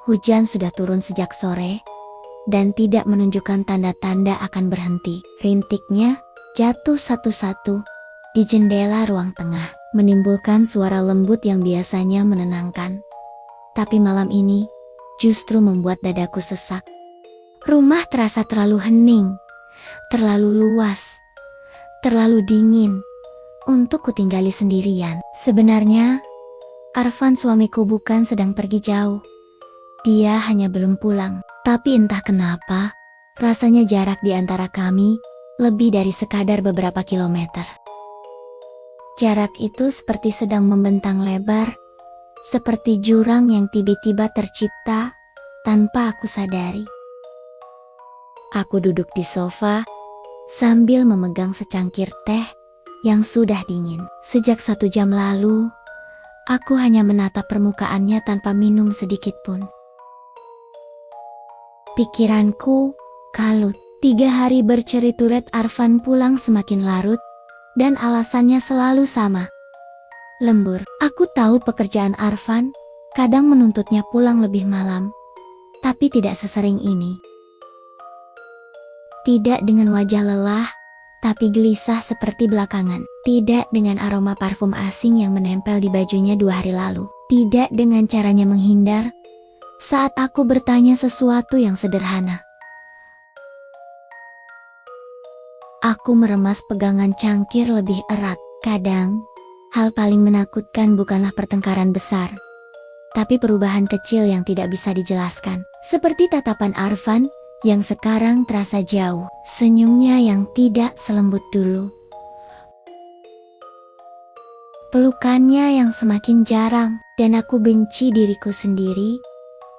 Hujan sudah turun sejak sore, dan tidak menunjukkan tanda-tanda akan berhenti. Rintiknya jatuh satu-satu di jendela ruang tengah, menimbulkan suara lembut yang biasanya menenangkan. Tapi malam ini justru membuat dadaku sesak. Rumah terasa terlalu hening, terlalu luas, terlalu dingin untuk kutinggali sendirian. Sebenarnya, Arfan suamiku bukan sedang pergi jauh. Dia hanya belum pulang. Tapi entah kenapa, rasanya jarak di antara kami lebih dari sekadar beberapa kilometer. Jarak itu seperti sedang membentang lebar, seperti jurang yang tiba-tiba tercipta tanpa aku sadari. Aku duduk di sofa sambil memegang secangkir teh yang sudah dingin. Sejak 1 jam lalu, aku hanya menatap permukaannya tanpa minum sedikit pun. Pikiranku kalut. 3 hari bercerit-turet Arfan pulang semakin larut, dan alasannya selalu sama. Lembur. Aku tahu pekerjaan Arfan kadang menuntutnya pulang lebih malam, tapi tidak sesering ini. Tidak dengan wajah lelah, tapi gelisah seperti belakangan. Tidak dengan aroma parfum asing yang menempel di bajunya 2 hari lalu. Tidak dengan caranya menghindar saat aku bertanya sesuatu yang sederhana. Aku meremas pegangan cangkir lebih erat. Kadang, hal paling menakutkan bukanlah pertengkaran besar, tapi perubahan kecil yang tidak bisa dijelaskan. Seperti tatapan Arfan yang sekarang terasa jauh, senyumnya yang tidak selembut dulu, pelukannya yang semakin jarang, dan aku benci diriku sendiri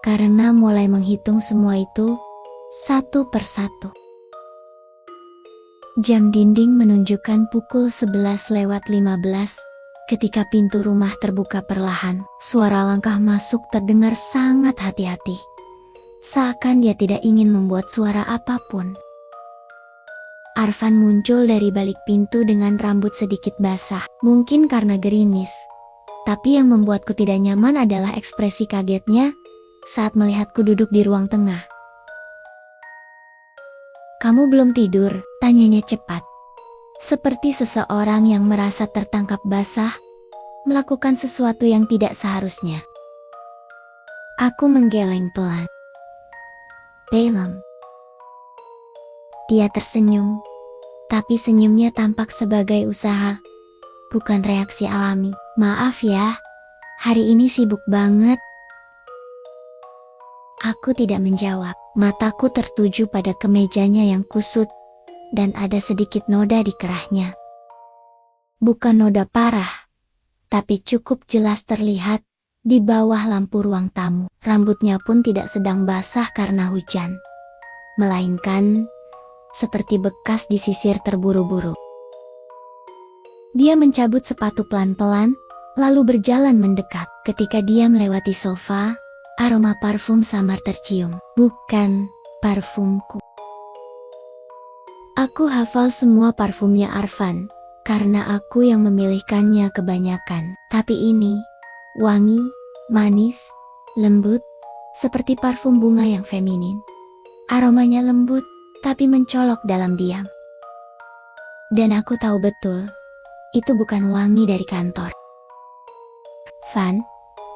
karena mulai menghitung semua itu satu persatu. Jam dinding menunjukkan pukul 11:15 ketika pintu rumah terbuka perlahan. Suara langkah masuk terdengar sangat hati-hati, seakan dia tidak ingin membuat suara apapun. Arfan muncul dari balik pintu dengan rambut sedikit basah, mungkin karena gerimis. Tapi yang membuatku tidak nyaman adalah ekspresi kagetnya saat melihatku duduk di ruang tengah. "Kamu belum tidur?" tanyanya cepat. Seperti seseorang yang merasa tertangkap basah, melakukan sesuatu yang tidak seharusnya. Aku menggeleng pelan. "Belum." Dia tersenyum, tapi senyumnya tampak sebagai usaha, bukan reaksi alami. "Maaf ya, hari ini sibuk banget." Aku tidak menjawab. Mataku tertuju pada kemejanya yang kusut, dan ada sedikit noda di kerahnya. Bukan noda parah, tapi cukup jelas terlihat di bawah lampu ruang tamu. Rambutnya pun tidak sedang basah karena hujan, melainkan seperti bekas disisir terburu-buru. Dia mencabut sepatu pelan-pelan, lalu berjalan mendekat. Ketika dia melewati sofa, aroma parfum samar tercium. Bukan parfumku. Aku hafal semua parfumnya Arfan, karena aku yang memilihkannya kebanyakan. Tapi ini, wangi, manis, lembut, seperti parfum bunga yang feminin. Aromanya lembut, tapi mencolok dalam diam. Dan aku tahu betul, itu bukan wangi dari kantor. "Van,"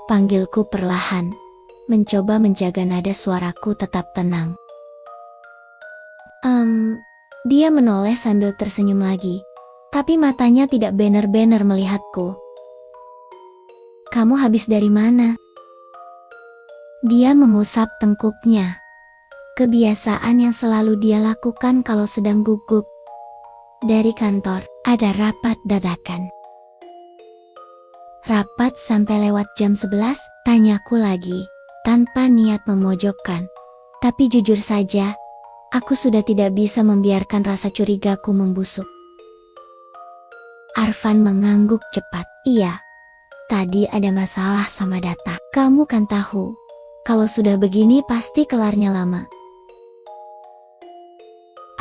panggilku perlahan, mencoba menjaga nada suaraku tetap tenang. Dia menoleh sambil tersenyum lagi, tapi matanya tidak benar-benar melihatku. "Kamu habis dari mana?" Dia mengusap tengkuknya, kebiasaan yang selalu dia lakukan kalau sedang gugup. "Dari kantor, ada rapat dadakan." "Rapat sampai lewat jam 11? Tanyaku lagi, tanpa niat memojokkan. Tapi jujur saja, aku sudah tidak bisa membiarkan rasa curigaku membusuk. Arfan mengangguk cepat. "Iya, tadi ada masalah sama data. Kamu kan tahu, kalau sudah begini pasti kelarnya lama."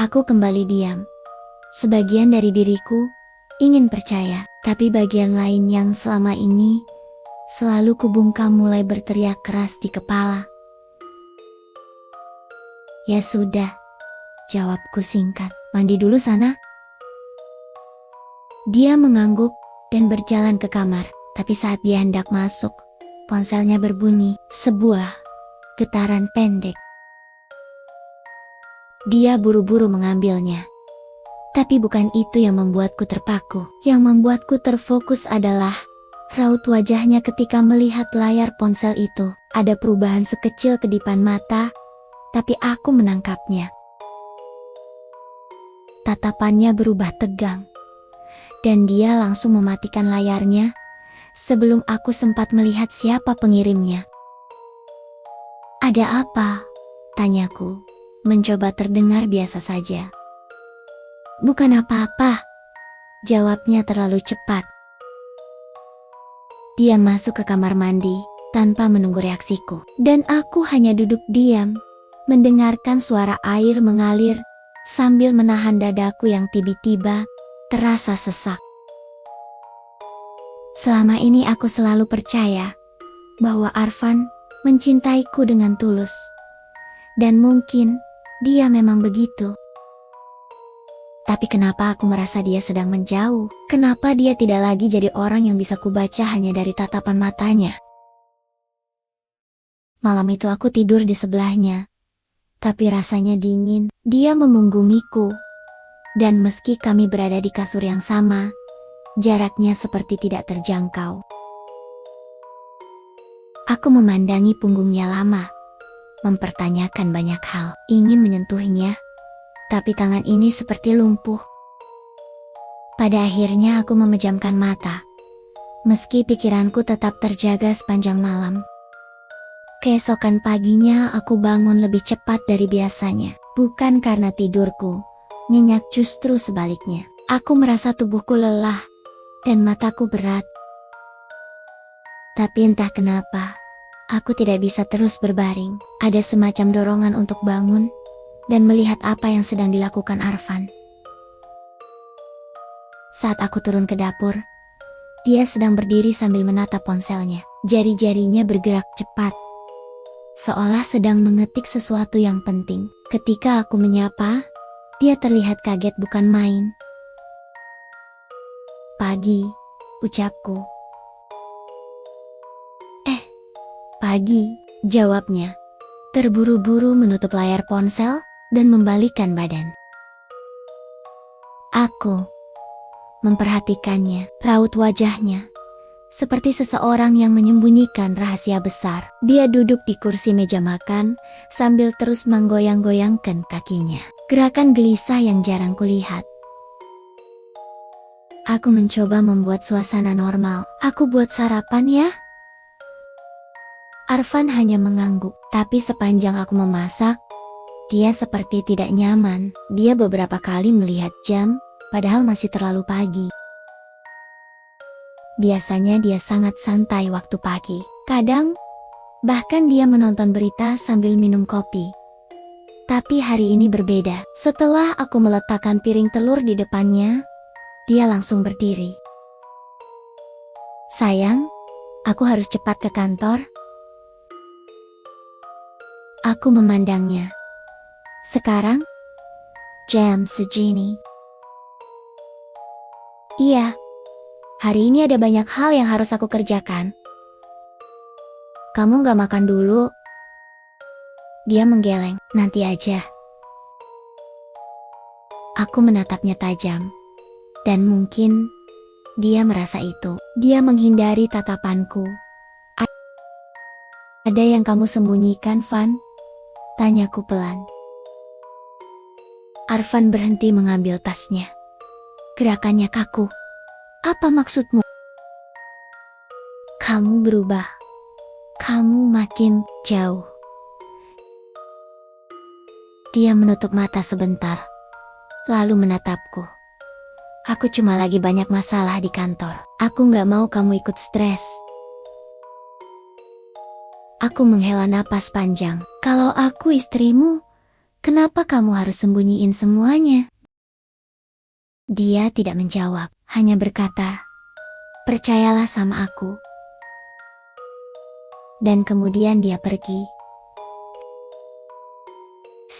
Aku kembali diam. Sebagian dari diriku ingin percaya, tapi bagian lain yang selama ini selalu kubungkam mulai berteriak keras di kepala. Ya sudah, jawabku singkat. Mandi dulu sana. Dia mengangguk dan berjalan ke kamar. Tapi saat dia hendak masuk, ponselnya berbunyi. Sebuah getaran pendek. Dia buru-buru mengambilnya. Tapi bukan itu yang membuatku terpaku. Yang membuatku terfokus adalah raut wajahnya ketika melihat layar ponsel itu. Ada perubahan sekecil kedipan mata, tapi aku menangkapnya. Tatapannya berubah tegang, dan dia langsung mematikan layarnya sebelum aku sempat melihat siapa pengirimnya. Ada apa? Tanyaku, mencoba terdengar biasa saja. Bukan apa-apa, jawabnya terlalu cepat. Dia masuk ke kamar mandi tanpa menunggu reaksiku, dan aku hanya duduk diam, mendengarkan suara air mengalir sambil menahan dadaku yang tiba-tiba terasa sesak. Selama ini aku selalu percaya bahwa Arfan mencintaiku dengan tulus, dan mungkin dia memang begitu. Tapi kenapa aku merasa dia sedang menjauh? Kenapa dia tidak lagi jadi orang yang bisa kubaca hanya dari tatapan matanya? Malam itu aku tidur di sebelahnya, tapi rasanya dingin. Dia memunggungiku, dan meski kami berada di kasur yang sama, jaraknya seperti tidak terjangkau. Aku memandangi punggungnya lama, mempertanyakan banyak hal, ingin menyentuhnya, tapi tangan ini seperti lumpuh. Pada akhirnya aku memejamkan mata, meski pikiranku tetap terjaga sepanjang malam. Keesokan paginya aku bangun lebih cepat dari biasanya. Bukan karena tidurku nyenyak, justru sebaliknya. Aku merasa tubuhku lelah dan mataku berat. Tapi entah kenapa, aku tidak bisa terus berbaring. Ada semacam dorongan untuk bangun dan melihat apa yang sedang dilakukan Arfan. Saat aku turun ke dapur, dia sedang berdiri sambil menatap ponselnya. Jari-jarinya bergerak cepat, seolah sedang mengetik sesuatu yang penting. Ketika aku menyapa, dia terlihat kaget bukan main. Pagi, ucapku. Pagi, jawabnya. Terburu-buru menutup layar ponsel dan membalikkan badan. Aku memperhatikannya, raut wajahnya seperti seseorang yang menyembunyikan rahasia besar. Dia duduk di kursi meja makan sambil terus menggoyang-goyangkan kakinya. Gerakan gelisah yang jarang kulihat. Aku mencoba membuat suasana normal. Aku buat sarapan ya? Arfan hanya mengangguk. Tapi sepanjang aku memasak, dia seperti tidak nyaman. Dia beberapa kali melihat jam, padahal masih terlalu pagi. Biasanya dia sangat santai waktu pagi. Kadang, bahkan dia menonton berita sambil minum kopi. Tapi hari ini berbeda. Setelah aku meletakkan piring telur di depannya, dia langsung berdiri. Sayang, aku harus cepat ke kantor. Aku memandangnya. Sekarang? Jam segini. Iya. Hari ini ada banyak hal yang harus aku kerjakan. Kamu gak makan dulu? Dia menggeleng. Nanti aja. Aku menatapnya tajam. Dan mungkin dia merasa itu. Dia menghindari tatapanku. Ada yang kamu sembunyikan, Van? Tanyaku pelan. Arfan berhenti mengambil tasnya. Gerakannya kaku. Apa maksudmu? Kamu berubah. Kamu makin jauh. Dia menutup mata sebentar, lalu menatapku. Aku cuma lagi banyak masalah di kantor. Aku gak mau kamu ikut stres. Aku menghela napas panjang. Kalau aku istrimu, kenapa kamu harus sembunyiin semuanya? Dia tidak menjawab, hanya berkata, percayalah sama aku. Dan kemudian dia pergi.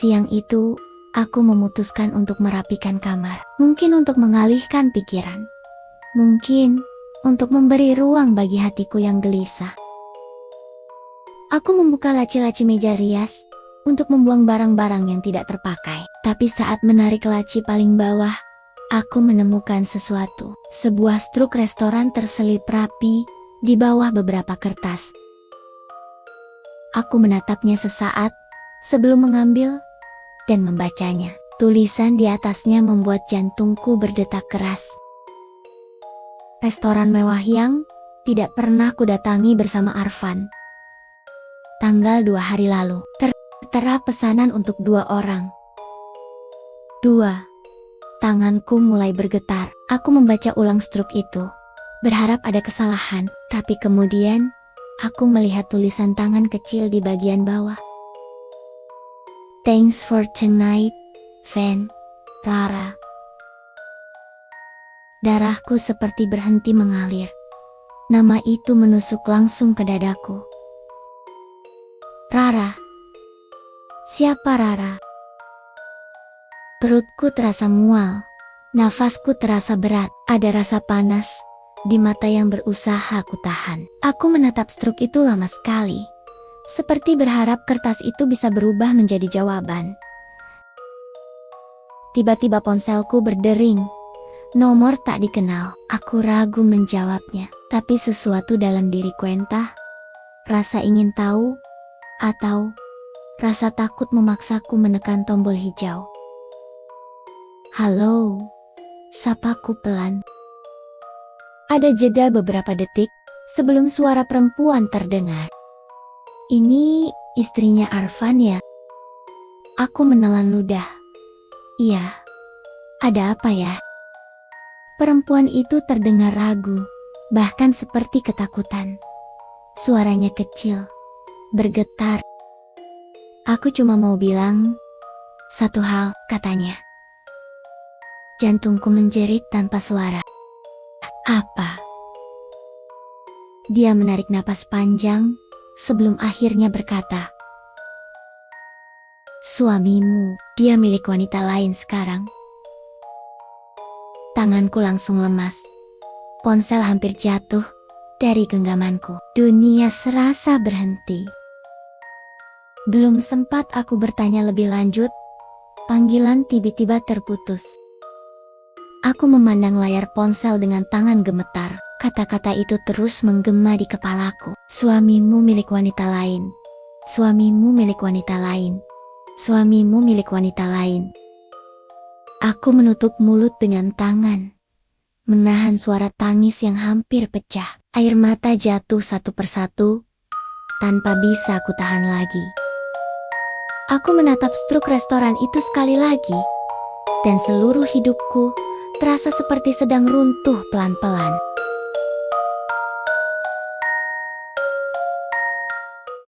Siang itu, aku memutuskan untuk merapikan kamar. Mungkin untuk mengalihkan pikiran. Mungkin untuk memberi ruang bagi hatiku yang gelisah. Aku membuka laci-laci meja rias untuk membuang barang-barang yang tidak terpakai. Tapi saat menarik laci paling bawah, aku menemukan sesuatu. Sebuah struk restoran terselip rapi di bawah beberapa kertas. Aku menatapnya sesaat sebelum mengambil dan membacanya. Tulisan di atasnya membuat jantungku berdetak keras. Restoran mewah yang tidak pernah kudatangi bersama Arfan. Tanggal 2 hari lalu. Tertera pesanan untuk 2 orang. 2. Tanganku mulai bergetar. Aku membaca ulang struk itu. Berharap ada kesalahan, tapi kemudian aku melihat tulisan tangan kecil di bagian bawah. Thanks for tonight, Van, Rara. Darahku seperti berhenti mengalir. Nama itu menusuk langsung ke dadaku. Rara. Siapa Rara? Perutku terasa mual. Nafasku terasa berat. Ada rasa panas di mata yang berusaha ku tahan. Aku menatap struk itu lama sekali. Seperti berharap kertas itu bisa berubah menjadi jawaban. Tiba-tiba ponselku berdering. Nomor tak dikenal. Aku ragu menjawabnya. Tapi sesuatu dalam diriku entah. Rasa ingin tahu. Atau rasa takut memaksaku menekan tombol hijau. Halo. Sapaku pelan. Ada jeda beberapa detik sebelum suara perempuan terdengar. Ini istrinya Arfan ya? Aku menelan ludah. Iya. Ada apa ya? Perempuan itu terdengar ragu, bahkan seperti ketakutan. Suaranya kecil, bergetar. Aku cuma mau bilang satu hal, katanya. Jantungku menjerit tanpa suara. Apa? Dia menarik napas panjang sebelum akhirnya berkata, suamimu, dia milik wanita lain sekarang. Tanganku langsung lemas. Ponsel hampir jatuh dari genggamanku. Dunia serasa berhenti. Belum sempat aku bertanya lebih lanjut, panggilan tiba-tiba terputus. Aku memandang layar ponsel dengan tangan gemetar. Kata-kata itu terus menggema di kepalaku. Suamimu milik wanita lain. Suamimu milik wanita lain. Suamimu milik wanita lain. Aku menutup mulut dengan tangan, menahan suara tangis yang hampir pecah. Air mata jatuh satu persatu, tanpa bisa aku tahan lagi. Aku menatap struk restoran itu sekali lagi, dan seluruh hidupku terasa seperti sedang runtuh pelan-pelan.